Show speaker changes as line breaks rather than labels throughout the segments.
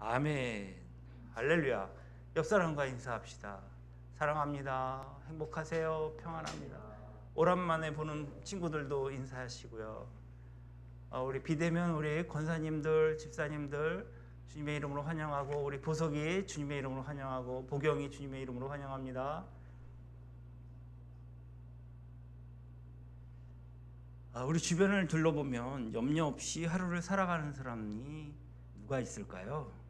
아멘. 할렐루야. 옆 사람과 인사합시다. 사랑합니다. 행복하세요. 평안합니다. 오랜만에 보는 친구들도 인사하시고요. 우리 비대면 우리 권사님들, 집사님들 주님의 이름으로 환영하고, 우리 보석이 주님의 이름으로 환영하고, 보경이 주님의 이름으로 환영합니다. 우리 주변을 둘러보면 염려 없이 하루를 살아가는 사람이 누가 있을까요?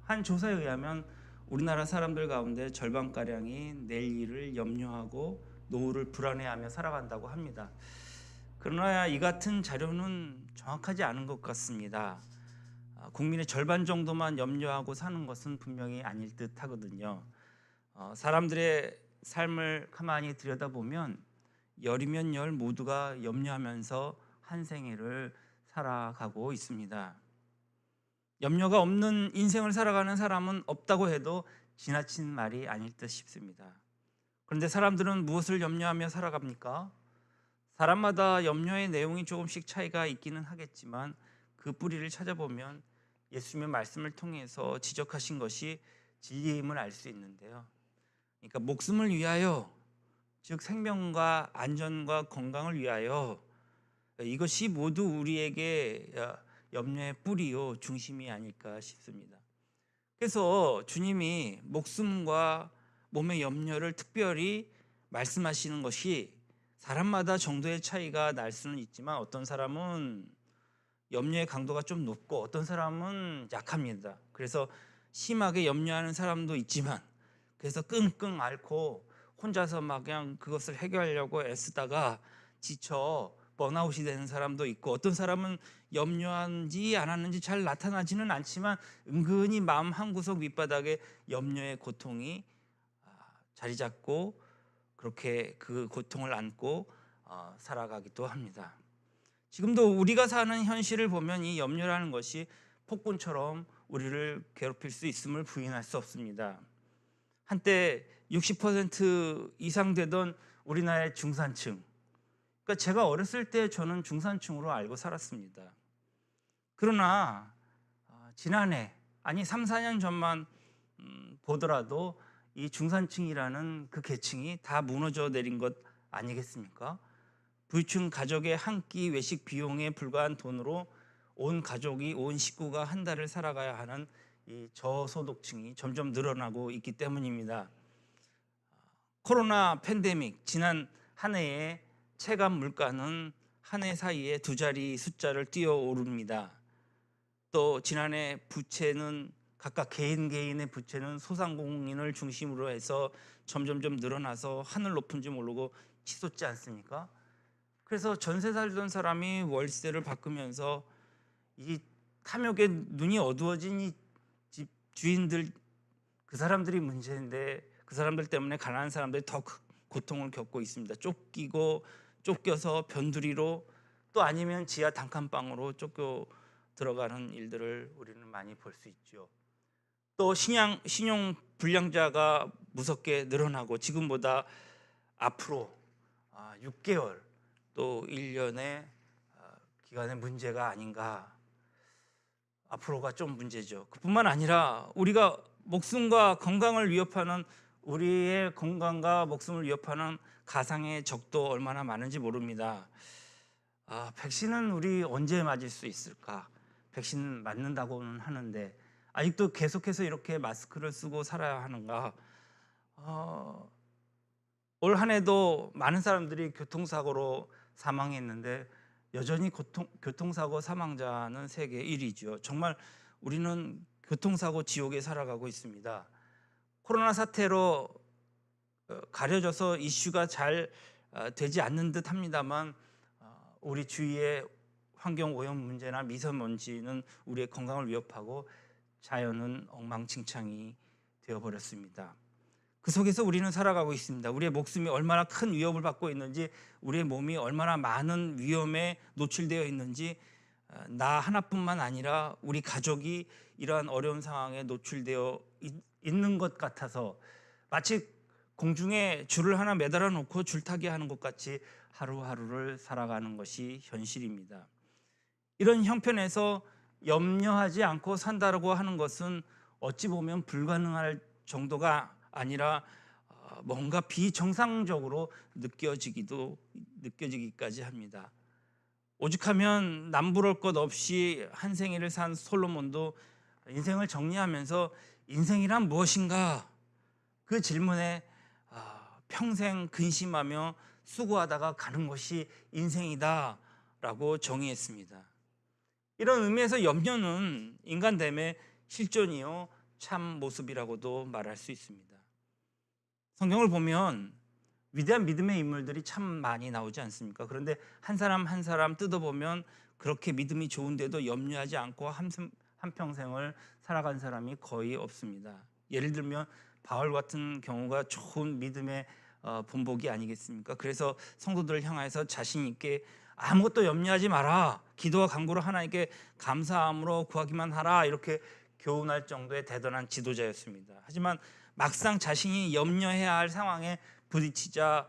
한 조사에 의하면 우리나라 사람들 가운데 절반가량이 내일 일을 염려하고 노후를 불안해하며 살아간다고 합니다. 그러나 이 같은 자료는 정확하지 않은 것 같습니다. 국민의 절반 정도만 염려하고 사는 것은 분명히 아닐 듯 하거든요. 사람들의 삶을 가만히 들여다보면 열이면 열 모두가 염려하면서 한 생애를 살아가고 있습니다. 염려가 없는 인생을 살아가는 사람은 없다고 해도 지나친 말이 아닐 듯 싶습니다. 그런데 사람들은 무엇을 염려하며 살아갑니까? 사람마다 염려의 내용이 조금씩 차이가 있기는 하겠지만 그 뿌리를 찾아보면 예수님의 말씀을 통해서 지적하신 것이 진리임을 알 수 있는데요. 그러니까 목숨을 위하여, 즉 생명과 안전과 건강을 위하여, 이것이 모두 우리에게 염려의 뿌리요 중심이 아닐까 싶습니다. 그래서 주님이 목숨과 몸의 염려를 특별히 말씀하시는 것이 사람마다 정도의 차이가 날 수는 있지만 어떤 사람은 염려의 강도가 좀 높고 어떤 사람은 약합니다. 그래서 심하게 염려하는 사람도 있지만 그래서 끙끙 앓고 혼자서 막 그냥 그것을 해결하려고 애쓰다가 지쳐 번아웃이 되는 사람도 있고, 어떤 사람은 염려한지 안 하는지 잘 나타나지는 않지만 은근히 마음 한구석 밑바닥에 염려의 고통이 자리 잡고 그렇게 그 고통을 안고 살아가기도 합니다. 지금도 우리가 사는 현실을 보면 이 염려라는 것이 폭군처럼 우리를 괴롭힐 수 있음을 부인할 수 없습니다. 한때 60% 이상 되던 우리나라의 중산층, 그러니까 제가 어렸을 때 저는 중산층으로 알고 살았습니다. 그러나 지난해, 아니 3, 4년 전만 보더라도 이 중산층이라는 그 계층이 다 무너져 내린 것 아니겠습니까? 부유층 가족의 한 끼 외식 비용에 불과한 돈으로 온 가족이, 온 식구가 한 달을 살아가야 하는 이 저소득층이 점점 늘어나고 있기 때문입니다. 코로나 팬데믹, 지난 한 해의 체감 물가는 한 해 사이에 두 자리 숫자를 뛰어오릅니다. 또 지난해 부채는 각각 개인의 부채는 소상공인을 중심으로 해서 점점점 늘어나서 하늘 높은지 모르고 치솟지 않습니까? 그래서 전세 살던 사람이 월세를 바꾸면서 이 탐욕에 눈이 어두워진 이 집 주인들, 그 사람들이 문제인데 그 사람들 때문에 가난한 사람들이 더 고통을 겪고 있습니다. 쫓겨서 변두리로, 또 아니면 지하 단칸방으로 쫓겨 들어가는 일들을 우리는 많이 볼 수 있죠. 또 신용 불량자가 무섭게 늘어나고 지금보다 앞으로 6개월 또 1년의 기간의 문제가 아닌가. 앞으로가 좀 문제죠. 그뿐만 아니라 우리가 목숨과 건강을 위협하는, 우리의 건강과 목숨을 위협하는 가상의 적도 얼마나 많은지 모릅니다. 백신은 우리 언제 맞을 수 있을까? 백신 맞는다고는 하는데 아직도 계속해서 이렇게 마스크를 쓰고 살아야 하는가? 올 한 해도 많은 사람들이 교통사고로 사망했는데 여전히 교통사고 사망자는 세계 1위죠. 정말 우리는 교통사고 지옥에 살아가고 있습니다. 코로나 사태로 가려져서 이슈가 잘 되지 않는 듯 합니다만 우리 주위의 환경오염 문제나 미세먼지는 우리의 건강을 위협하고 자연은 엉망진창이 되어버렸습니다. 그 속에서 우리는 살아가고 있습니다. 우리의 목숨이 얼마나 큰 위협을 받고 있는지, 우리의 몸이 얼마나 많은 위험에 노출되어 있는지, 나 하나뿐만 아니라 우리 가족이 이러한 어려운 상황에 노출되어 있는 것 같아서 마치 공중에 줄을 하나 매달아 놓고 줄타기 하는 것 같이 하루하루를 살아가는 것이 현실입니다. 이런 형편에서 염려하지 않고 산다고 하는 것은 어찌 보면 불가능할 정도가 아니라 뭔가 비정상적으로 느껴지기까지 합니다. 오죽하면 남부러울 것 없이 한 생애를 산 솔로몬도 인생을 정리하면서 인생이란 무엇인가 그 질문에 평생 근심하며 수고하다가 가는 것이 인생이다라고 정의했습니다. 이런 의미에서 염려는 인간됨의 실존이요 참 모습이라고도 말할 수 있습니다. 성경을 보면 위대한 믿음의 인물들이 참 많이 나오지 않습니까? 그런데 한 사람 한 사람 뜯어보면 그렇게 믿음이 좋은데도 염려하지 않고 한평생을 살아간 사람이 거의 없습니다. 예를 들면 바울 같은 경우가 좋은 믿음의 본보기 아니겠습니까? 그래서 성도들을 향해서 자신 있게 아무것도 염려하지 마라, 기도와 간구로 하나님께 감사함으로 구하기만 하라, 이렇게 교훈할 정도의 대단한 지도자였습니다. 하지만 막상 자신이 염려해야 할 상황에 부딪히자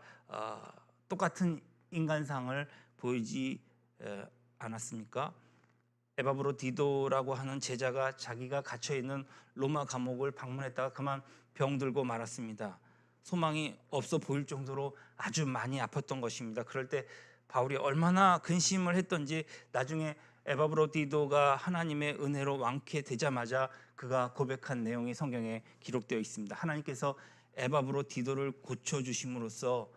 똑같은 인간상을 보이지 않았습니까? 에바브로디도라고 하는 제자가 자기가 갇혀있는 로마 감옥을 방문했다가 그만 병들고 말았습니다. 소망이 없어 보일 정도로 아주 많이 아팠던 것입니다. 그럴 때 바울이 얼마나 근심을 했던지 나중에 에바브로디도가 하나님의 은혜로 완쾌되자마자 그가 고백한 내용이 성경에 기록되어 있습니다. 하나님께서 에바브로디도를 고쳐주심으로써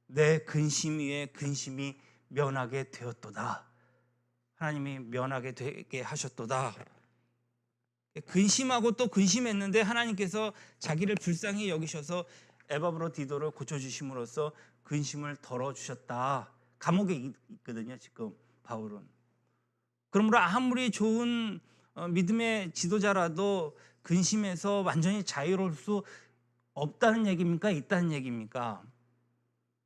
내 근심 위에 근심이 면하게 되었도다. 하나님이 면하게 되게 하셨도다. 근심하고 또 근심했는데 하나님께서 자기를 불쌍히 여기셔서 에바브로디도를 고쳐주심으로써 근심을 덜어주셨다. 감옥에 있거든요 지금 바울은. 그러므로 아무리 좋은 믿음의 지도자라도 근심에서 완전히 자유로울 수 없다는 얘기입니까? 있다는 얘기입니까?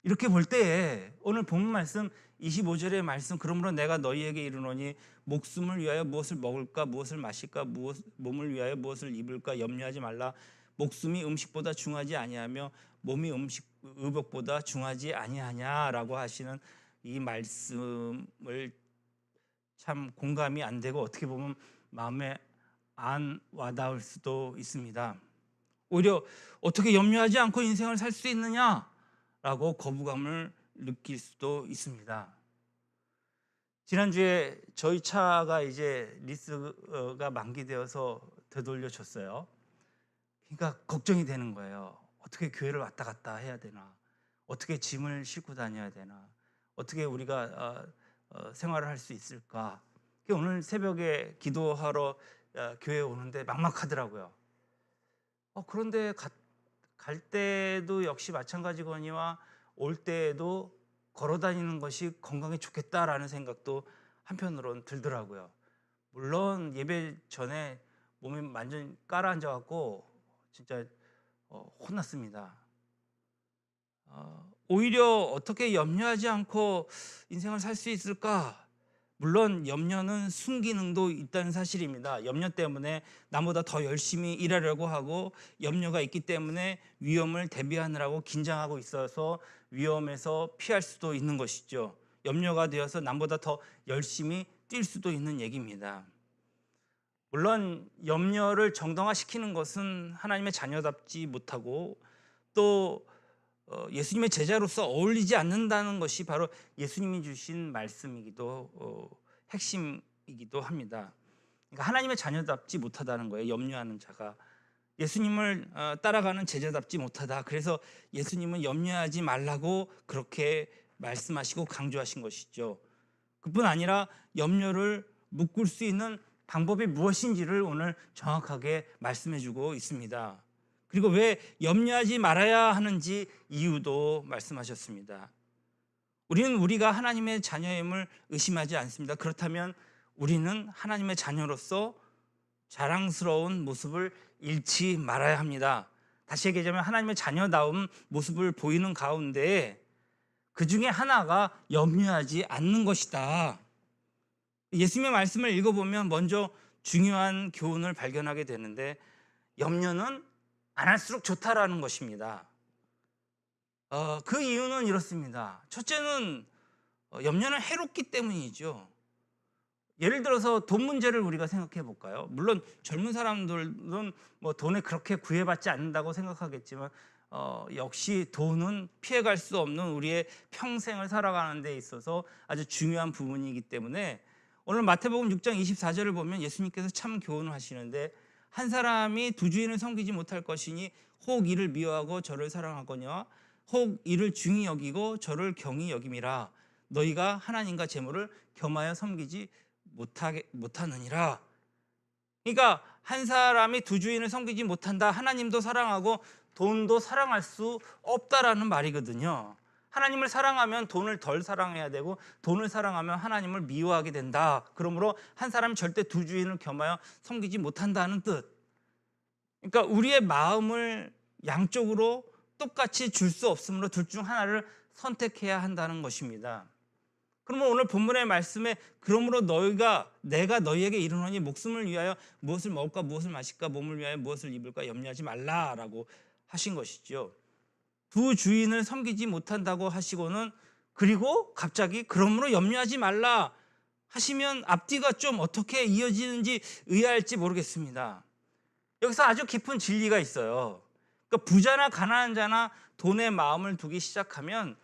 이렇게 볼 때에 오늘 본문 말씀 25절의 말씀, 그러므로 내가 너희에게 이르노니 목숨을 위하여 무엇을 먹을까 무엇을 마실까 몸을 위하여 무엇을 입을까 염려하지 말라. 목숨이 음식보다 중하지 아니하며 몸이 의복보다 중하지 아니하냐라고 하시는 이 말씀을 참 공감이 안 되고 어떻게 보면 마음에 안 와닿을 수도 있습니다. 오히려 어떻게 염려하지 않고 인생을 살 수 있느냐라고 거부감을 느낄 수도 있습니다. 지난주에 저희 차가 이제 리스가 만기되어서 되돌려줬어요. 그러니까 걱정이 되는 거예요. 어떻게 교회를 왔다 갔다 해야 되나? 어떻게 짐을 싣고 다녀야 되나? 어떻게 우리가 생활을 할 수 있을까? 오늘 새벽에 기도하러 교회에 오는데 막막하더라고요. 그런데 갈 때도 역시 마찬가지거니와 올 때에도 걸어 다니는 것이 건강에 좋겠다라는 생각도 한편으로는 들더라고요. 물론 예배 전에 몸이 완전히 깔아앉아 갖고 진짜 혼났습니다. 오히려 어떻게 염려하지 않고 인생을 살 수 있을까? 물론 염려는 순기능도 있다는 사실입니다. 염려 때문에 나보다 더 열심히 일하려고 하고 염려가 있기 때문에 위험을 대비하느라고 긴장하고 있어서 위험에서 피할 수도 있는 것이죠. 염려가 되어서 남보다 더 열심히 뛸 수도 있는 얘기입니다. 물론 염려를 정당화시키는 것은 하나님의 자녀답지 못하고 또 예수님의 제자로서 어울리지 않는다는 것이 바로 예수님이 주신 말씀이기도 핵심이기도 합니다. 그러니까 하나님의 자녀답지 못하다는 거예요. 염려하는 자가 예수님을 따라가는 제자답지 못하다. 그래서 예수님은 염려하지 말라고 그렇게 말씀하시고 강조하신 것이죠. 그뿐 아니라 염려를 묶을 수 있는 방법이 무엇인지를 오늘 정확하게 말씀해주고 있습니다. 그리고 왜 염려하지 말아야 하는지 이유도 말씀하셨습니다. 우리는 우리가 하나님의 자녀임을 의심하지 않습니다. 그렇다면 우리는 하나님의 자녀로서 자랑스러운 모습을 잃지 말아야 합니다. 다시 얘기하자면 하나님의 자녀다운 모습을 보이는 가운데 그 중에 하나가 염려하지 않는 것이다. 예수님의 말씀을 읽어보면 먼저 중요한 교훈을 발견하게 되는데 염려는 안 할수록 좋다라는 것입니다. 그 이유는 이렇습니다. 첫째는 염려는 해롭기 때문이죠. 예를 들어서 돈 문제를 우리가 생각해 볼까요? 물론 젊은 사람들은 뭐 돈에 그렇게 구애받지 않는다고 생각하겠지만 역시 돈은 피해갈 수 없는 우리의 평생을 살아가는 데 있어서 아주 중요한 부분이기 때문에 오늘 마태복음 6장 24절을 보면 예수님께서 참 교훈을 하시는데 한 사람이 두 주인을 섬기지 못할 것이니 혹 이를 미워하고 저를 사랑하거니와 혹 이를 중히 여기고 저를 경히 여김이라. 너희가 하나님과 재물을 겸하여 섬기지 못하느니라. 그러니까 한 사람이 두 주인을 섬기지 못한다. 하나님도 사랑하고 돈도 사랑할 수 없다라는 말이거든요. 하나님을 사랑하면 돈을 덜 사랑해야 되고 돈을 사랑하면 하나님을 미워하게 된다. 그러므로 한 사람이 절대 두 주인을 겸하여 섬기지 못한다는 뜻. 그러니까 우리의 마음을 양쪽으로 똑같이 줄 수 없으므로 둘 중 하나를 선택해야 한다는 것입니다. 그러면 오늘 본문의 말씀에 그러므로 내가 너희에게 이르노니 목숨을 위하여 무엇을 먹을까 무엇을 마실까 몸을 위하여 무엇을 입을까 염려하지 말라라고 하신 것이죠. 두 주인을 섬기지 못한다고 하시고는 그리고 갑자기 그러므로 염려하지 말라 하시면 앞뒤가 좀 어떻게 이어지는지 의아할지 모르겠습니다. 여기서 아주 깊은 진리가 있어요. 그러니까 부자나 가난한 자나 돈에 마음을 두기 시작하면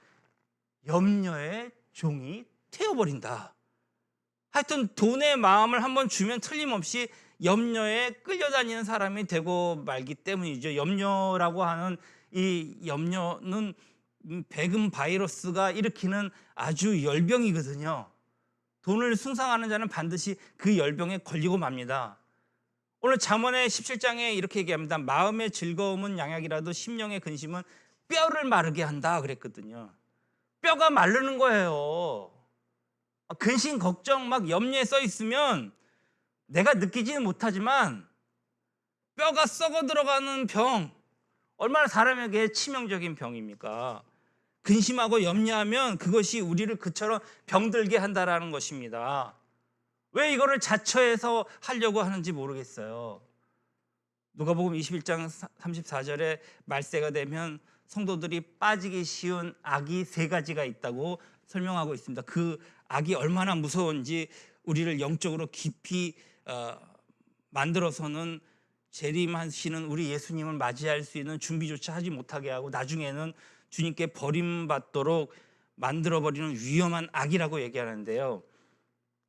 염려의 종이 되어버린다. 하여튼 돈의 마음을 한번 주면 틀림없이 염려에 끌려다니는 사람이 되고 말기 때문이죠. 염려라고 하는 이 염려는 배금 바이러스가 일으키는 아주 열병이거든요. 돈을 숭상하는 자는 반드시 그 열병에 걸리고 맙니다. 오늘 잠언의 17장에 이렇게 얘기합니다. 마음의 즐거움은 양약이라도 심령의 근심은 뼈를 마르게 한다 그랬거든요. 뼈가 마르는 거예요. 근심, 걱정, 막 염려에 써 있으면 내가 느끼지는 못하지만 뼈가 썩어 들어가는 병, 얼마나 사람에게 치명적인 병입니까? 근심하고 염려하면 그것이 우리를 그처럼 병들게 한다라는 것입니다. 왜 이거를 자처해서 하려고 하는지 모르겠어요. 누가복음 21장 34절에 말세가 되면 성도들이 빠지기 쉬운 악이 세 가지가 있다고 설명하고 있습니다. 그 악이 얼마나 무서운지 우리를 영적으로 깊이 만들어서는 재림하시는 우리 예수님을 맞이할 수 있는 준비조차 하지 못하게 하고 나중에는 주님께 버림받도록 만들어버리는 위험한 악이라고 얘기하는데요.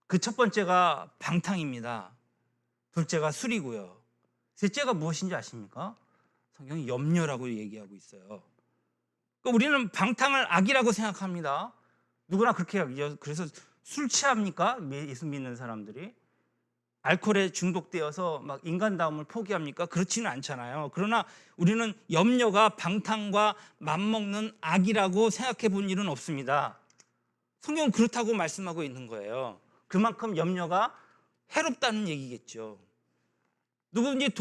그 첫 번째가 방탕입니다. 둘째가 술이고요. 셋째가 무엇인지 아십니까? 성경이 염려라고 얘기하고 있어요. 그러니까 우리는 방탕을 악이라고 생각합니다. 누구나 그렇게 하죠. 그래서 술 취합니까? 예수 믿는 사람들이? 알코올에 중독되어서 막 인간다움을 포기합니까? 그렇지는 않잖아요. 그러나 우리는 염려가 방탕과 맞먹는 악이라고 생각해 본 일은 없습니다. 성경은 그렇다고 말씀하고 있는 거예요. 그만큼 염려가 해롭다는 얘기겠죠. 누구든지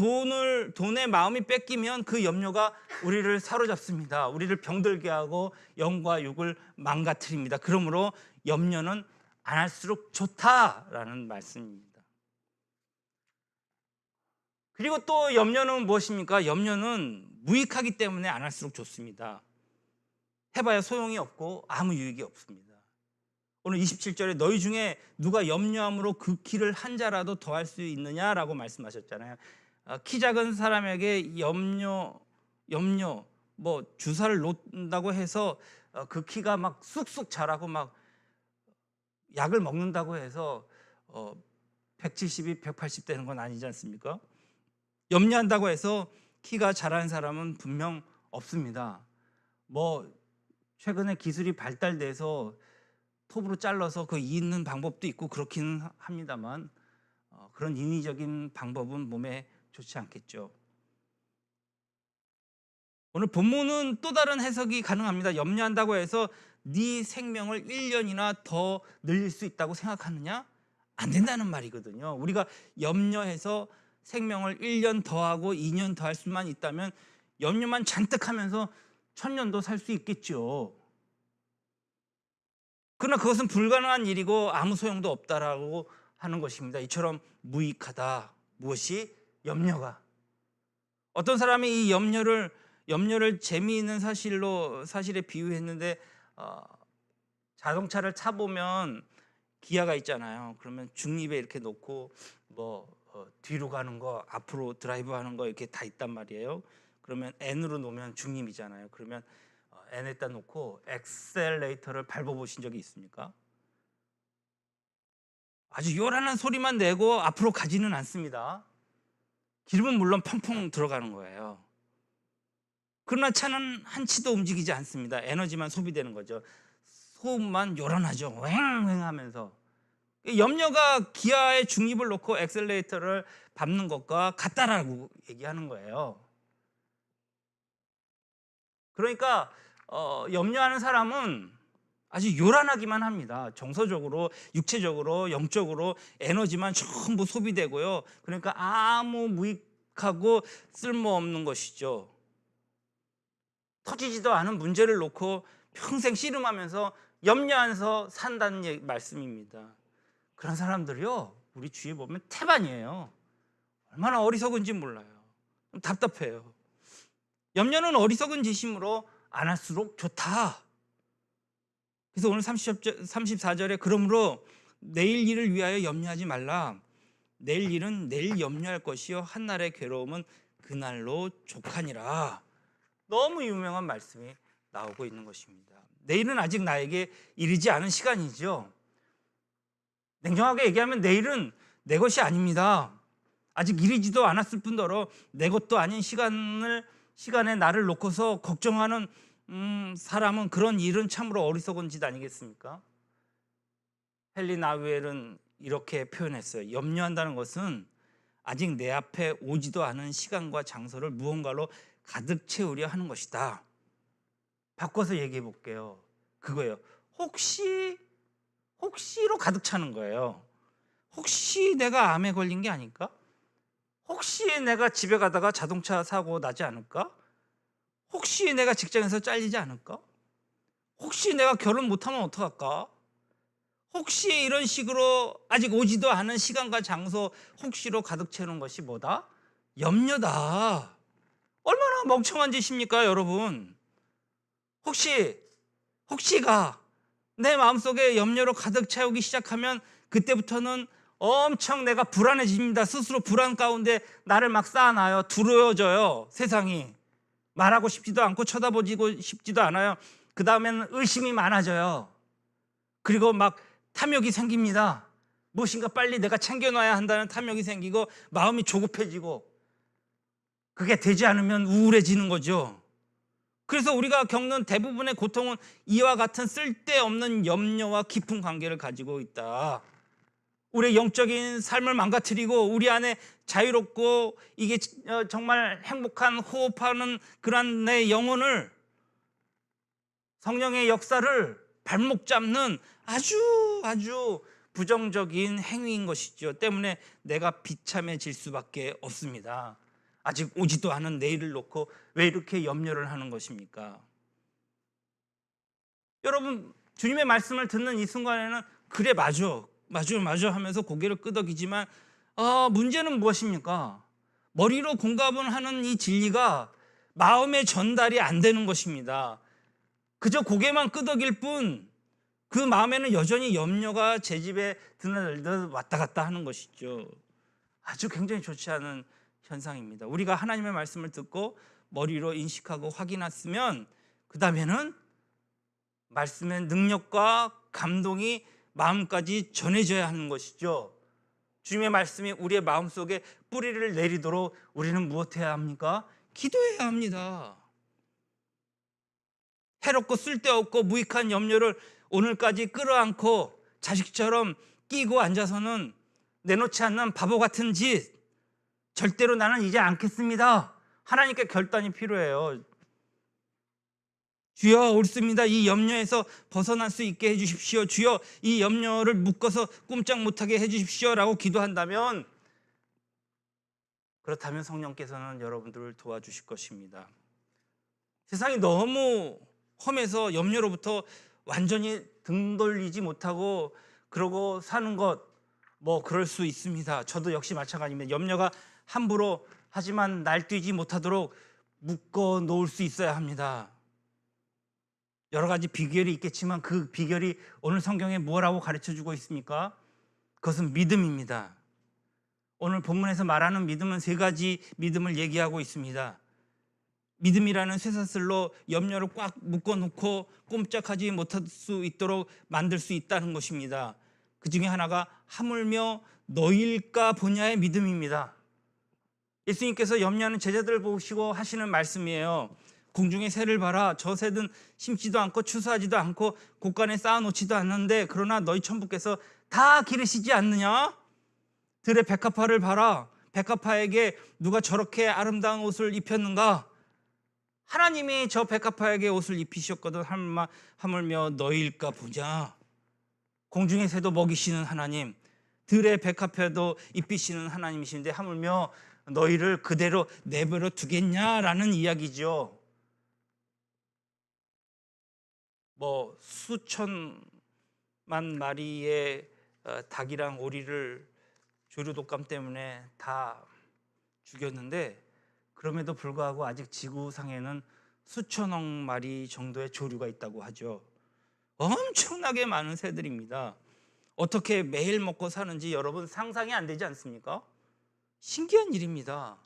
돈의 마음이 뺏기면 그 염려가 우리를 사로잡습니다. 우리를 병들게 하고 영과 육을 망가뜨립니다. 그러므로 염려는 안 할수록 좋다라는 말씀입니다. 그리고 또 염려는 무엇입니까? 염려는 무익하기 때문에 안 할수록 좋습니다. 해봐야 소용이 없고 아무 유익이 없습니다. 오늘 27절에 너희 중에 누가 염려함으로 그 키를 한 자라도 더할 수 있느냐라고 말씀하셨잖아요. 키 작은 사람에게 염려 뭐 주사를 놓는다고 해서 그 키가 막 쑥쑥 자라고 막 약을 먹는다고 해서 170이 180 되는 건 아니지 않습니까? 염려한다고 해서 키가 자라는 사람은 분명 없습니다. 뭐 최근에 기술이 발달돼서 톱으로 잘라서 그 잇는 방법도 있고 그렇기는 합니다만 그런 인위적인 방법은 몸에 좋지 않겠죠. 오늘 본문은 또 다른 해석이 가능합니다. 염려한다고 해서 네 생명을 1년이나 더 늘릴 수 있다고 생각하느냐? 안 된다는 말이거든요. 우리가 염려해서 생명을 1년 더하고 2년 더할 수만 있다면 염려만 잔뜩 하면서 1000년도 살 수 있겠죠. 그러나 그것은 불가능한 일이고 아무 소용도 없다라고 하는 것입니다. 이처럼 무익하다. 무엇이? 염려가. 어떤 사람이 이 염려를 재미있는 사실에 비유했는데 자동차를 타보면 기아가 있잖아요. 그러면 중립에 이렇게 놓고 뭐 뒤로 가는 거, 앞으로 드라이브하는 거 이렇게 다 있단 말이에요. 그러면 N으로 놓으면 중립이잖아요. 그러면 N에다 놓고 엑셀레이터를 밟아보신 적이 있습니까? 아주 요란한 소리만 내고 앞으로 가지는 않습니다. 기름은 물론 펑펑 들어가는 거예요. 그러나 차는 한치도 움직이지 않습니다. 에너지만 소비되는 거죠. 소음만 요란하죠. 왱왱 하면서. 염려가 기아의 중립을 놓고 엑셀레이터를 밟는 것과 같다라고 얘기하는 거예요. 그러니까 염려하는 사람은 아주 요란하기만 합니다. 정서적으로, 육체적으로, 영적으로 에너지만 전부 소비되고요. 그러니까 아무 무익하고 쓸모없는 것이죠. 터지지도 않은 문제를 놓고 평생 씨름하면서 염려하면서 산다는 말씀입니다. 그런 사람들이요, 우리 주위에 보면 태반이에요. 얼마나 어리석은지 몰라요. 답답해요. 염려는 어리석은 짓이므로 안 할수록 좋다. 그래서 오늘 34절에 그러므로 내일 일을 위하여 염려하지 말라. 내일 일은 내일 염려할 것이요 한날의 괴로움은 그날로 족하니라. 너무 유명한 말씀이 나오고 있는 것입니다. 내일은 아직 나에게 이르지 않은 시간이죠. 냉정하게 얘기하면 내일은 내 것이 아닙니다. 아직 이르지도 않았을 뿐더러 내 것도 아닌 시간에 나를 놓고서 걱정하는 사람은, 그런 일은 참으로 어리석은 짓 아니겠습니까? 헨리 나우엘은 이렇게 표현했어요. 염려한다는 것은 아직 내 앞에 오지도 않은 시간과 장소를 무언가로 가득 채우려 하는 것이다. 바꿔서 얘기해 볼게요. 그거예요. 혹시로 가득 차는 거예요. 혹시 내가 암에 걸린 게 아닐까? 혹시 내가 집에 가다가 자동차 사고 나지 않을까? 혹시 내가 직장에서 잘리지 않을까? 혹시 내가 결혼 못하면 어떡할까? 혹시 이런 식으로 아직 오지도 않은 시간과 장소, 혹시로 가득 채우는 것이 뭐다? 염려다. 얼마나 멍청한 짓입니까, 여러분? 혹시가 내 마음속에 염려로 가득 채우기 시작하면 그때부터는 엄청 내가 불안해집니다. 스스로 불안 가운데 나를 막 쌓아놔요. 두려워져요, 세상이. 말하고 싶지도 않고 쳐다보고 싶지도 않아요. 그 다음에는 의심이 많아져요. 그리고 막 탐욕이 생깁니다. 무엇인가 빨리 내가 챙겨놔야 한다는 탐욕이 생기고 마음이 조급해지고, 그게 되지 않으면 우울해지는 거죠. 그래서 우리가 겪는 대부분의 고통은 이와 같은 쓸데없는 염려와 깊은 관계를 가지고 있다. 우리의 영적인 삶을 망가뜨리고 우리 안에 자유롭고 이게 정말 행복한 호흡하는 그런 내 영혼을, 성령의 역사를 발목 잡는 아주 부정적인 행위인 것이죠. 때문에 내가 비참해질 수밖에 없습니다. 아직 오지도 않은 내일을 놓고 왜 이렇게 염려를 하는 것입니까? 여러분, 주님의 말씀을 듣는 이 순간에는 그래 맞아 하면서 고개를 끄덕이지만 문제는 무엇입니까? 머리로 공감을 하는 이 진리가 마음의 전달이 안 되는 것입니다. 그저 고개만 끄덕일 뿐 그 마음에는 여전히 염려가 제 집에 드나들듯 왔다 갔다 하는 것이죠. 아주 굉장히 좋지 않은 현상입니다. 우리가 하나님의 말씀을 듣고 머리로 인식하고 확인했으면 그 다음에는 말씀의 능력과 감동이 마음까지 전해져야 하는 것이죠. 주님의 말씀이 우리의 마음속에 뿌리를 내리도록 우리는 무엇해야 합니까? 기도해야 합니다. 해롭고 쓸데없고 무익한 염려를 오늘까지 끌어안고 자식처럼 끼고 앉아서는 내놓지 않는 바보 같은 짓, 절대로 나는 이제 않겠습니다. 하나님께 결단이 필요해요. 주여, 옳습니다. 이 염려에서 벗어날 수 있게 해주십시오. 주여, 이 염려를 묶어서 꼼짝 못하게 해주십시오 라고 기도한다면, 그렇다면 성령께서는 여러분들을 도와주실 것입니다. 세상이 너무 험해서 염려로부터 완전히 등 돌리지 못하고 그러고 사는 것, 그럴 수 있습니다. 저도 역시 마찬가지입니다. 염려가 함부로 하지만 날뛰지 못하도록 묶어 놓을 수 있어야 합니다. 여러 가지 비결이 있겠지만 그 비결이 오늘 성경에 뭐라고 가르쳐주고 있습니까? 그것은 믿음입니다. 오늘 본문에서 말하는 믿음은 세 가지 믿음을 얘기하고 있습니다. 믿음이라는 쇠사슬로 염려를 꽉 묶어놓고 꼼짝하지 못할 수 있도록 만들 수 있다는 것입니다. 그 중에 하나가 하물며 너일까 보냐의 믿음입니다. 예수님께서 염려하는 제자들을 보시고 하시는 말씀이에요. 공중의 새를 봐라. 저 새는 심지도 않고 추수하지도 않고 곳간에 쌓아놓지도 않는데 그러나 너희 천부께서 다 기르시지 않느냐? 들의 백합화를 봐라. 백합화에게 누가 저렇게 아름다운 옷을 입혔는가? 하나님이 저 백합화에게 옷을 입히셨거든. 하물며 너희일까 보자. 공중의 새도 먹이시는 하나님, 들의 백합화도 입히시는 하나님이신데 하물며 너희를 그대로 내버려 두겠냐라는 이야기죠. 수천만 마리의 닭이랑 오리를 조류독감 때문에 다 죽였는데 그럼에도 불구하고 아직 지구상에는 수천억 마리 정도의 조류가 있다고 하죠. 엄청나게 많은 새들입니다. 어떻게 매일 먹고 사는지 여러분 상상이 안 되지 않습니까? 신기한 일입니다.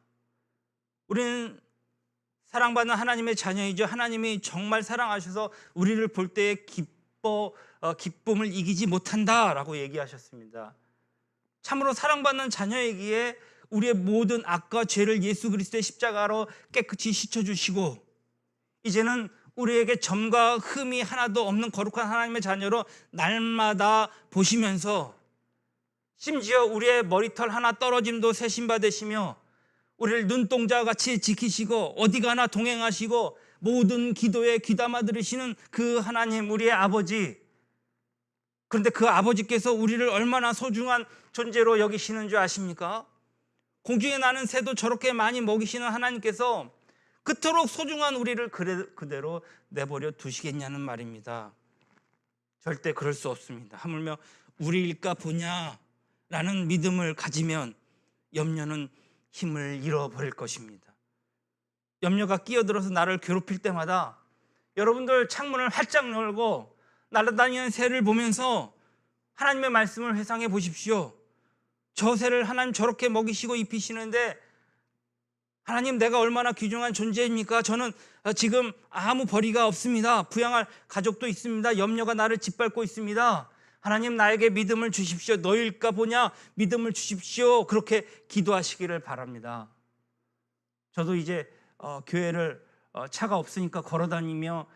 우리는 사랑받는 하나님의 자녀이죠. 하나님이 정말 사랑하셔서 우리를 볼 때의 기쁨을 이기지 못한다라고 얘기하셨습니다. 참으로 사랑받는 자녀이기에 우리의 모든 악과 죄를 예수 그리스도의 십자가로 깨끗이 씻어주시고 이제는 우리에게 점과 흠이 하나도 없는 거룩한 하나님의 자녀로 날마다 보시면서 심지어 우리의 머리털 하나 떨어짐도 세심받으시며 우리를 눈동자와 같이 지키시고 어디 가나 동행하시고 모든 기도에 귀담아 들으시는 그 하나님, 우리의 아버지. 그런데 그 아버지께서 우리를 얼마나 소중한 존재로 여기시는 줄 아십니까? 공중에 나는 새도 저렇게 많이 먹이시는 하나님께서 그토록 소중한 우리를 그대로 내버려 두시겠냐는 말입니다. 절대 그럴 수 없습니다. 하물며 우리일까 보냐라는 믿음을 가지면 염려는 힘을 잃어버릴 것입니다. 염려가 끼어들어서 나를 괴롭힐 때마다 여러분들 창문을 활짝 열고 날아다니는 새를 보면서 하나님의 말씀을 회상해 보십시오. 저 새를 하나님 저렇게 먹이시고 입히시는데 하나님, 내가 얼마나 귀중한 존재입니까? 저는 지금 아무 벌이가 없습니다. 부양할 가족도 있습니다. 염려가 나를 짓밟고 있습니다. 하나님, 나에게 믿음을 주십시오. 너일까 보냐? 믿음을 주십시오. 그렇게 기도하시기를 바랍니다. 저도 이제 교회를 차가 없으니까 걸어다니며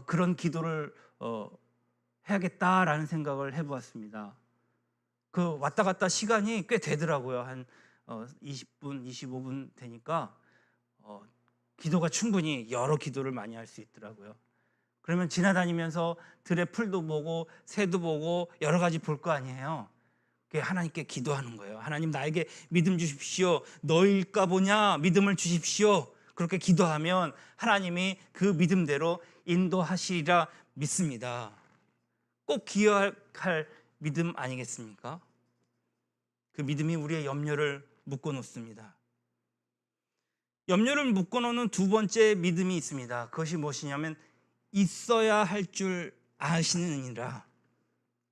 그런 기도를 해야겠다라는 생각을 해보았습니다. 그 왔다 갔다 시간이 꽤 되더라고요. 한 20분, 25분 되니까 기도가 충분히 여러 기도를 많이 할 수 있더라고요. 그러면 지나다니면서 들의 풀도 보고 새도 보고 여러 가지 볼 거 아니에요. 하나님께 기도하는 거예요. 하나님, 나에게 믿음 주십시오. 너일까 보냐? 믿음을 주십시오. 그렇게 기도하면 하나님이 그 믿음대로 인도하시리라 믿습니다. 꼭 기여할 믿음 아니겠습니까? 그 믿음이 우리의 염려를 묶어놓습니다. 염려를 묶어놓는 두 번째 믿음이 있습니다. 그것이 무엇이냐면 있어야 할 줄 아시느니라,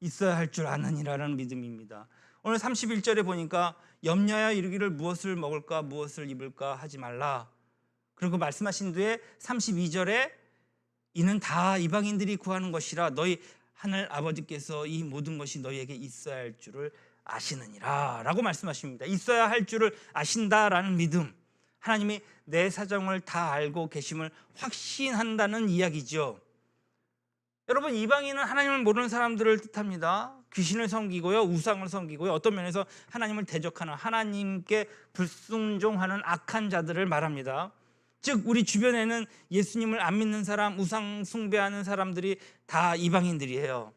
있어야 할 줄 아느니라라는 믿음입니다. 오늘 31절에 보니까 염려하여 이르기를 무엇을 먹을까 무엇을 입을까 하지 말라. 그리고 말씀하신 뒤에 32절에 이는 다 이방인들이 구하는 것이라 너희 하늘 아버지께서 이 모든 것이 너희에게 있어야 할 줄을 아시느니라 라고 말씀하십니다. 있어야 할 줄을 아신다라는 믿음, 하나님이 내 사정을 다 알고 계심을 확신한다는 이야기죠. 여러분, 이방인은 하나님을 모르는 사람들을 뜻합니다. 귀신을 섬기고요, 우상을 섬기고요, 어떤 면에서 하나님을 대적하는, 하나님께 불순종하는 악한 자들을 말합니다. 즉 우리 주변에는 예수님을 안 믿는 사람, 우상 숭배하는 사람들이 다 이방인들이에요.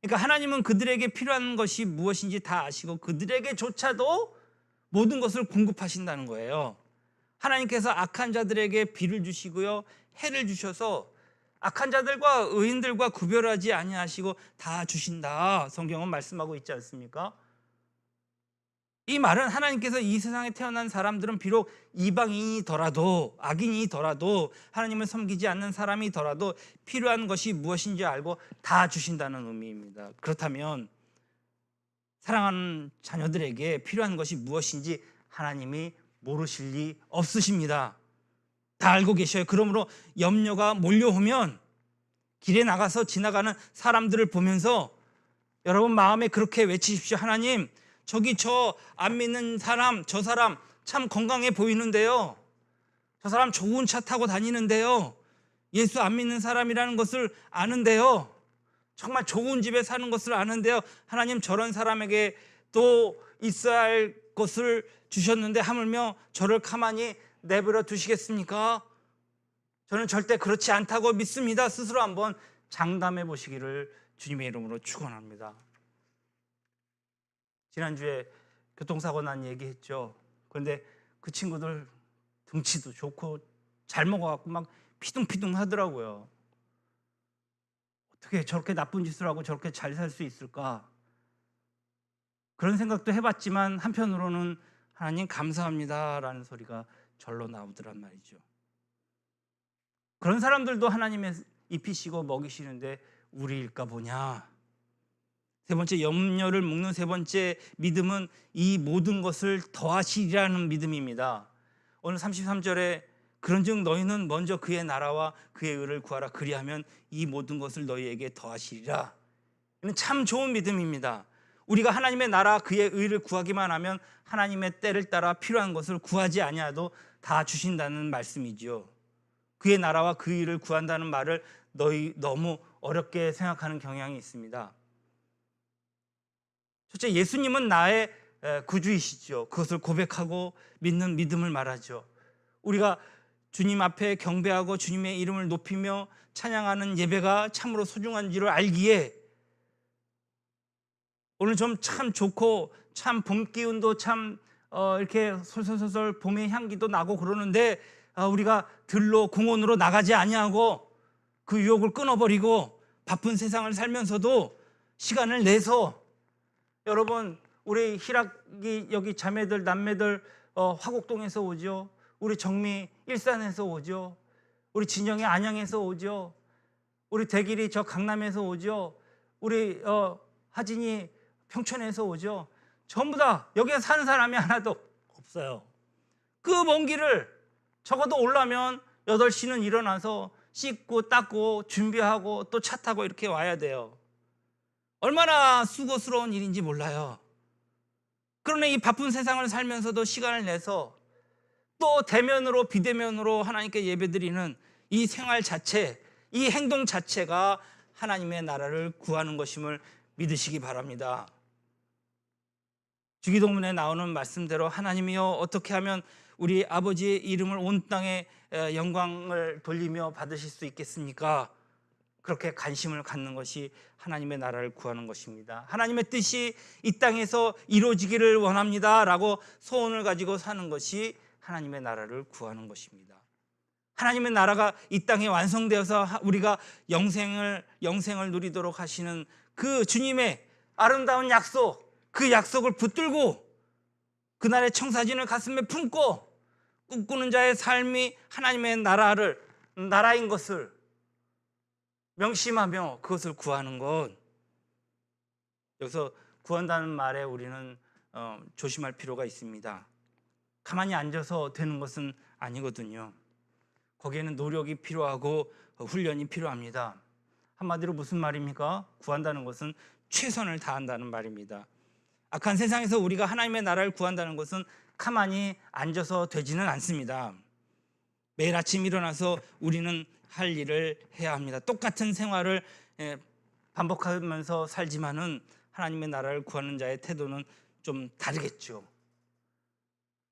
그러니까 하나님은 그들에게 필요한 것이 무엇인지 다 아시고 그들에게조차도 모든 것을 공급하신다는 거예요. 하나님께서 악한 자들에게 비를 주시고요, 해를 주셔서 악한 자들과 의인들과 구별하지 아니하시고 다 주신다, 성경은 말씀하고 있지 않습니까? 이 말은 하나님께서 이 세상에 태어난 사람들은 비록 이방인이더라도, 악인이더라도, 하나님을 섬기지 않는 사람이더라도 필요한 것이 무엇인지 알고 다 주신다는 의미입니다. 그렇다면 사랑하는 자녀들에게 필요한 것이 무엇인지 하나님이 모르실 리 없으십니다. 다 알고 계셔요. 그러므로 염려가 몰려오면 길에 나가서 지나가는 사람들을 보면서 여러분 마음에 그렇게 외치십시오. 하나님, 저기 저 안 믿는 사람, 저 사람 참 건강해 보이는데요. 저 사람 좋은 차 타고 다니는데요. 예수 안 믿는 사람이라는 것을 아는데요. 정말 좋은 집에 사는 것을 아는데요. 하나님, 저런 사람에게 또 있어야 할 것을 주셨는데 하물며 저를 가만히 내버려 두시겠습니까? 저는 절대 그렇지 않다고 믿습니다. 스스로 한번 장담해 보시기를 주님의 이름으로 축원합니다. 지난주에 교통사고 난 얘기했죠. 그런데 그 친구들 등치도 좋고 잘 먹어갖고 막 피둥피둥 하더라고요. 어떻게 저렇게 나쁜 짓을 하고 저렇게 잘 살 수 있을까? 그런 생각도 해봤지만 한편으로는 하나님 감사합니다라는 소리가 절로 나오더란 말이죠. 그런 사람들도 하나님의 입히시고 먹이시는데 우리일까 보냐. 세 번째, 염려를 묶는 세 번째 믿음은 이 모든 것을 더하시리라는 믿음입니다. 오늘 33절에 그런즉 너희는 먼저 그의 나라와 그의 의를 구하라. 그리하면 이 모든 것을 너희에게 더하시리라. 이는 참 좋은 믿음입니다. 우리가 하나님의 나라 그의 의를 구하기만 하면 하나님의 때를 따라 필요한 것을 구하지 아니하도 다 주신다는 말씀이죠. 그의 나라와 그 의를 구한다는 말을 너희 너무 어렵게 생각하는 경향이 있습니다. 첫째, 예수님은 나의 구주이시죠. 그것을 고백하고 믿는 믿음을 말하죠. 우리가 주님 앞에 경배하고 주님의 이름을 높이며 찬양하는 예배가 참으로 소중한 줄을 알기에 오늘 좀 참 좋고 참 봄 기운도 참 이렇게 솔솔솔솔 봄의 향기도 나고 그러는데 우리가 들로 공원으로 나가지 아니하고 그 유혹을 끊어버리고 바쁜 세상을 살면서도 시간을 내서 여러분, 우리 희락이 여기 자매들 남매들 화곡동에서 오죠. 우리 정미 일산에서 오죠. 우리 진영이 안양에서 오죠. 우리 대길이 저 강남에서 오죠. 우리 하진이 평촌에서 오죠. 전부 다 여기에 사는 사람이 하나도 없어요. 그 먼 길을 적어도 오려면 8시는 일어나서 씻고 닦고 준비하고 또 차 타고 이렇게 와야 돼요. 얼마나 수고스러운 일인지 몰라요. 그러나 이 바쁜 세상을 살면서도 시간을 내서 또 대면으로 비대면으로 하나님께 예배드리는 이 생활 자체, 이 행동 자체가 하나님의 나라를 구하는 것임을 믿으시기 바랍니다. 주기도문에 나오는 말씀대로 하나님이여 어떻게 하면 우리 아버지의 이름을 온 땅에 영광을 돌리며 받으실 수 있겠습니까? 그렇게 관심을 갖는 것이 하나님의 나라를 구하는 것입니다. 하나님의 뜻이 이 땅에서 이루어지기를 원합니다 라고 소원을 가지고 사는 것이 하나님의 나라를 구하는 것입니다. 하나님의 나라가 이 땅에 완성되어서 우리가 영생을 누리도록 하시는 그 주님의 아름다운 약속, 그 약속을 붙들고 그날의 청사진을 가슴에 품고 꿈꾸는 자의 삶이 하나님의 나라인 것을 명심하며 그것을 구하는 것. 여기서 구한다는 말에 우리는 조심할 필요가 있습니다. 가만히 앉아서 되는 것은 아니거든요. 거기에는 노력이 필요하고 훈련이 필요합니다. 한마디로 무슨 말입니까? 구한다는 것은 최선을 다한다는 말입니다. 악한 세상에서 우리가 하나님의 나라를 구한다는 것은 가만히 앉아서 되지는 않습니다. 매일 아침 일어나서 우리는 할 일을 해야 합니다. 똑같은 생활을 반복하면서 살지만은 하나님의 나라를 구하는 자의 태도는 좀 다르겠죠.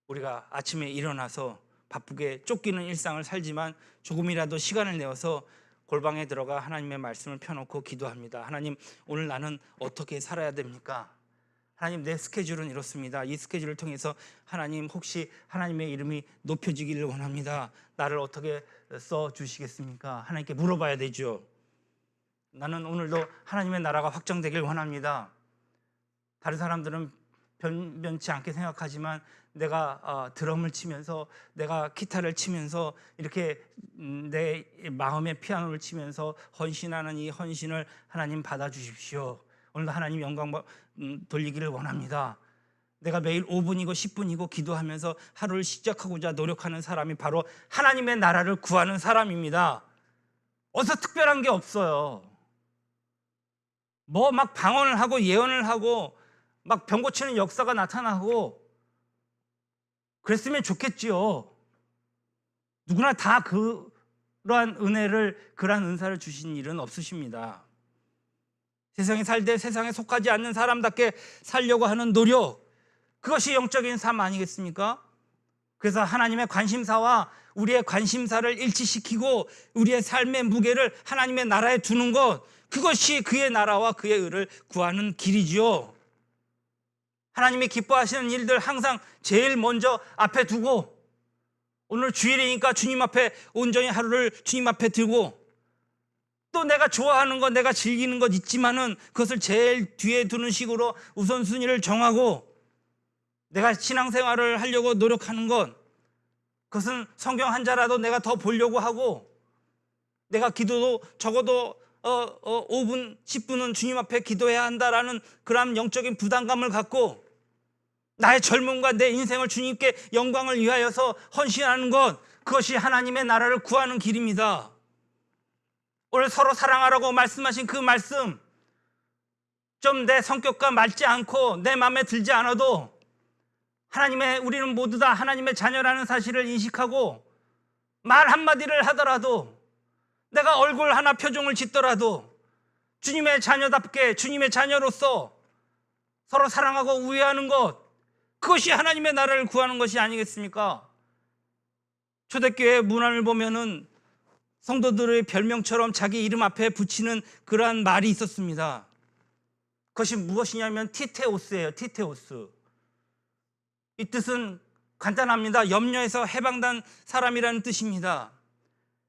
우리가 아침에 일어나서 바쁘게 쫓기는 일상을 살지만 조금이라도 시간을 내어서 골방에 들어가 하나님의 말씀을 펴놓고 기도합니다. 하나님, 오늘 나는 어떻게 살아야 됩니까? 하나님, 내 스케줄은 이렇습니다. 이 스케줄을 통해서 하나님, 혹시 하나님의 이름이 높여지기를 원합니다. 나를 어떻게 써주시겠습니까? 하나님께 물어봐야 되죠. 나는 오늘도 하나님의 나라가 확정되길 원합니다. 다른 사람들은 변변치 않게 생각하지만 내가 드럼을 치면서, 내가 기타를 치면서, 이렇게 내 마음의 피아노를 치면서 헌신하는 이 헌신을 하나님 받아주십시오. 오늘도 하나님 영광 돌리기를 원합니다. 내가 매일 5분이고 10분이고 기도하면서 하루를 시작하고자 노력하는 사람이 바로 하나님의 나라를 구하는 사람입니다. 어디서 특별한 게 없어요. 뭐 막 방언을 하고 예언을 하고 막 병 고치는 역사가 나타나고 그랬으면 좋겠지요. 누구나 다 그러한 은혜를, 그러한 은사를 주신 일은 없으십니다. 세상에 살되 세상에 속하지 않는 사람답게 살려고 하는 노력, 그것이 영적인 삶 아니겠습니까? 그래서 하나님의 관심사와 우리의 관심사를 일치시키고 우리의 삶의 무게를 하나님의 나라에 두는 것, 그것이 그의 나라와 그의 의를 구하는 길이지요. 하나님이 기뻐하시는 일들 항상 제일 먼저 앞에 두고, 오늘 주일이니까 주님 앞에 온전히 하루를 주님 앞에 두고, 또 내가 좋아하는 것, 내가 즐기는 것 있지만은 그것을 제일 뒤에 두는 식으로 우선순위를 정하고, 내가 신앙생활을 하려고 노력하는 것, 그것은 성경 한 자라도 내가 더 보려고 하고, 내가 기도도 적어도 5분, 10분은 주님 앞에 기도해야 한다라는 그런 영적인 부담감을 갖고 나의 젊음과 내 인생을 주님께 영광을 위하여서 헌신하는 것, 그것이 하나님의 나라를 구하는 길입니다. 오늘 서로 사랑하라고 말씀하신 그 말씀, 좀 내 성격과 맞지 않고 내 마음에 들지 않아도 우리는 모두 다 하나님의 자녀라는 사실을 인식하고, 말 한마디를 하더라도, 내가 얼굴 하나 표정을 짓더라도 주님의 자녀답게, 주님의 자녀로서 서로 사랑하고 우애하는 것, 그것이 하나님의 나라를 구하는 것이 아니겠습니까? 초대교회 문안을 보면은 성도들의 별명처럼 자기 이름 앞에 붙이는 그러한 말이 있었습니다. 그것이 무엇이냐면 티테오스예요. 티테오스. 이 뜻은 간단합니다. 염려에서 해방된 사람이라는 뜻입니다.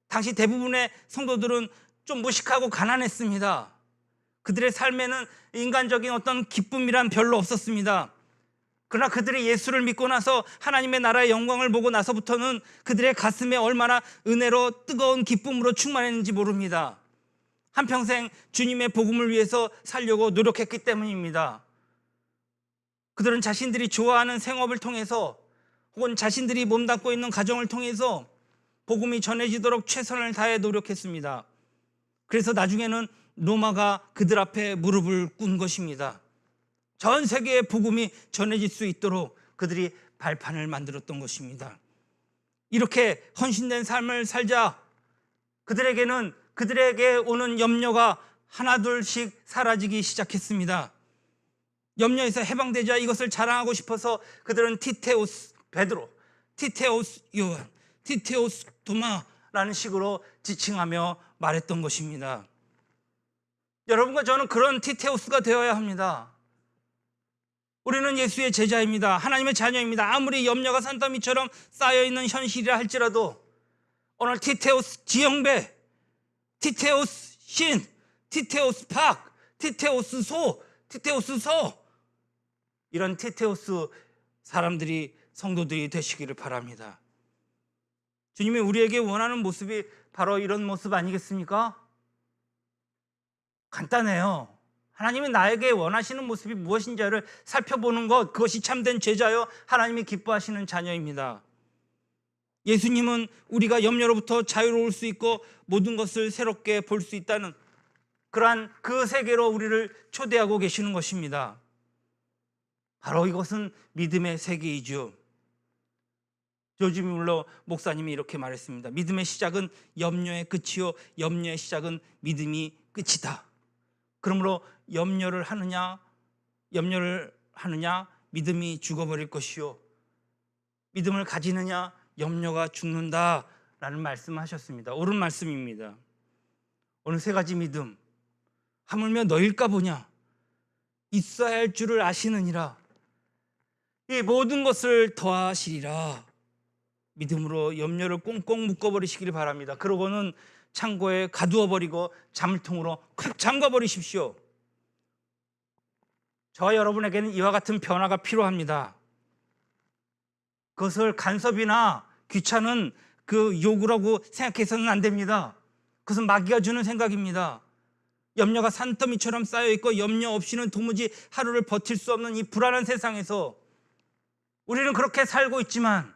당시 대부분의 성도들은 좀 무식하고 가난했습니다. 그들의 삶에는 인간적인 어떤 기쁨이란 별로 없었습니다. 그러나 그들이 예수를 믿고 나서 하나님의 나라의 영광을 보고 나서부터는 그들의 가슴에 얼마나 은혜로 뜨거운 기쁨으로 충만했는지 모릅니다. 한평생 주님의 복음을 위해서 살려고 노력했기 때문입니다. 그들은 자신들이 좋아하는 생업을 통해서, 혹은 자신들이 몸담고 있는 가정을 통해서 복음이 전해지도록 최선을 다해 노력했습니다. 그래서 나중에는 로마가 그들 앞에 무릎을 꿇은 것입니다. 전 세계에 복음이 전해질 수 있도록 그들이 발판을 만들었던 것입니다. 이렇게 헌신된 삶을 살자 그들에게 오는 염려가 하나둘씩 사라지기 시작했습니다. 염려에서 해방되자 이것을 자랑하고 싶어서 그들은 티테오스 베드로, 티테오스 요한, 티테오스 도마라는 식으로 지칭하며 말했던 것입니다. 여러분과 저는 그런 티테오스가 되어야 합니다. 우리는 예수의 제자입니다. 하나님의 자녀입니다. 아무리 염려가 산더미처럼 쌓여있는 현실이라 할지라도 오늘 티테오스 지형배, 티테오스 신, 티테오스 팍, 티테오스 소, 티테오스 서, 이런 티테오스 사람들이, 성도들이 되시기를 바랍니다. 주님이 우리에게 원하는 모습이 바로 이런 모습 아니겠습니까? 간단해요. 하나님이 나에게 원하시는 모습이 무엇인지를 살펴보는 것, 그것이 참된 제자요 하나님이 기뻐하시는 자녀입니다. 예수님은 우리가 염려로부터 자유로울 수 있고 모든 것을 새롭게 볼 수 있다는 그러한 그 세계로 우리를 초대하고 계시는 것입니다. 바로 이것은 믿음의 세계이죠. 조지 뮬러 목사님이 이렇게 말했습니다. 믿음의 시작은 염려의 끝이요, 염려의 시작은 믿음이 끝이다. 그러므로 염려를 하느냐 믿음이 죽어버릴 것이요, 믿음을 가지느냐 염려가 죽는다라는 말씀을 하셨습니다. 옳은 말씀입니다. 오늘 세 가지 믿음, 하물며 너일까 보냐, 있어야 할 줄을 아시느니라, 이 모든 것을 더하시리라. 믿음으로 염려를 꽁꽁 묶어버리시기를 바랍니다. 그러고는 창고에 가두어버리고 자물통으로 콱 잠가버리십시오. 저와 여러분에게는 이와 같은 변화가 필요합니다. 그것을 간섭이나 귀찮은 그 요구라고 생각해서는 안 됩니다. 그것은 마귀가 주는 생각입니다. 염려가 산더미처럼 쌓여있고 염려 없이는 도무지 하루를 버틸 수 없는 이 불안한 세상에서 우리는 그렇게 살고 있지만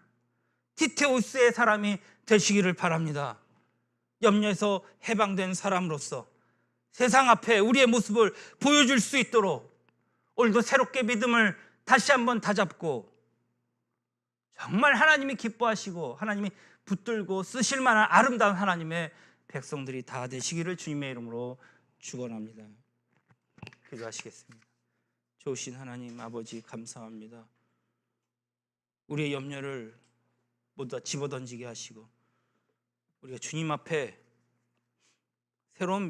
티테우스의 사람이 되시기를 바랍니다. 염려에서 해방된 사람으로서 세상 앞에 우리의 모습을 보여줄 수 있도록 오늘도 새롭게 믿음을 다시 한번 다잡고 정말 하나님이 기뻐하시고 하나님이 붙들고 쓰실 만한 아름다운 하나님의 백성들이 다 되시기를 주님의 이름으로 축원합니다. 기도하시겠습니다. 좋으신 하나님 아버지 감사합니다. 우리의 염려를 모두 다 집어던지게 하시고 우리가 주님 앞에 새로운